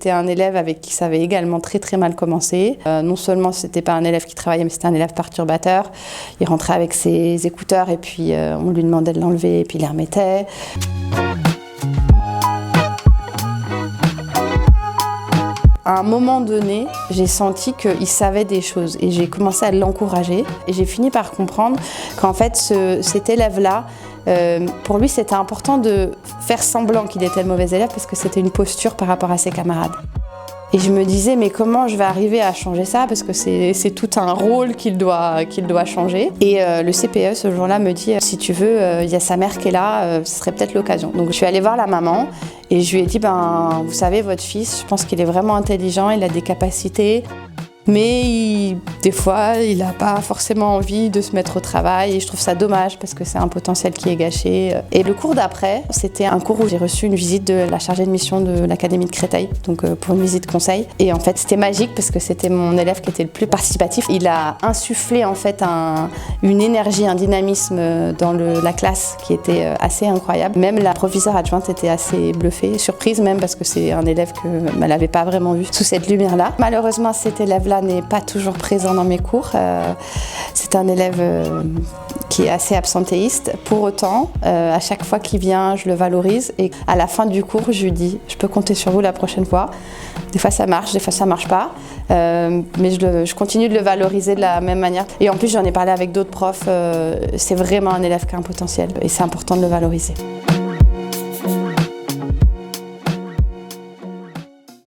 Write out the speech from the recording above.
C'était un élève avec qui ça avait également très mal commencé. Non seulement c'était pas un élève qui travaillait, mais c'était un élève perturbateur. Il rentrait avec ses écouteurs et puis on lui demandait de l'enlever et puis il les remettait. À un moment donné, j'ai senti qu'il savait des choses et j'ai commencé à l'encourager. Et j'ai fini par comprendre qu'en fait, cet élève-là, pour lui, c'était important de faire semblant qu'il était le mauvais élève parce que c'était une posture par rapport à ses camarades. Et je me disais, mais comment je vais arriver à changer ça? Parce que c'est tout un rôle qu'il doit changer. Et le CPE, ce jour-là, me dit, si tu veux, il y a sa mère qui est là, ce serait peut-être l'occasion. Donc je suis allée voir la maman et je lui ai dit, vous savez, votre fils, je pense qu'il est vraiment intelligent, il a des capacités. Mais des fois, il n'a pas forcément envie de se mettre au travail et je trouve ça dommage parce que c'est un potentiel qui est gâché. Et le cours d'après, c'était un cours où j'ai reçu une visite de la chargée de mission de l'Académie de Créteil, donc pour une visite conseil. Et en fait, c'était magique parce que c'était mon élève qui était le plus participatif. Il a insufflé en fait une énergie, un dynamisme dans la classe qui était assez incroyable. Même la professeure adjointe était assez bluffée, surprise même parce que c'est un élève qu'elle n'avait pas vraiment vu sous cette lumière-là. Malheureusement, cet élève-là n'est pas toujours présent dans mes cours. C'est un élève qui est assez absentéiste. Pour autant, à chaque fois qu'il vient, je le valorise et à la fin du cours, je lui dis « je peux compter sur vous la prochaine fois ». Des fois ça marche, des fois ça marche pas, mais je continue de le valoriser de la même manière. Et en plus, j'en ai parlé avec d'autres profs, c'est vraiment un élève qui a un potentiel et c'est important de le valoriser.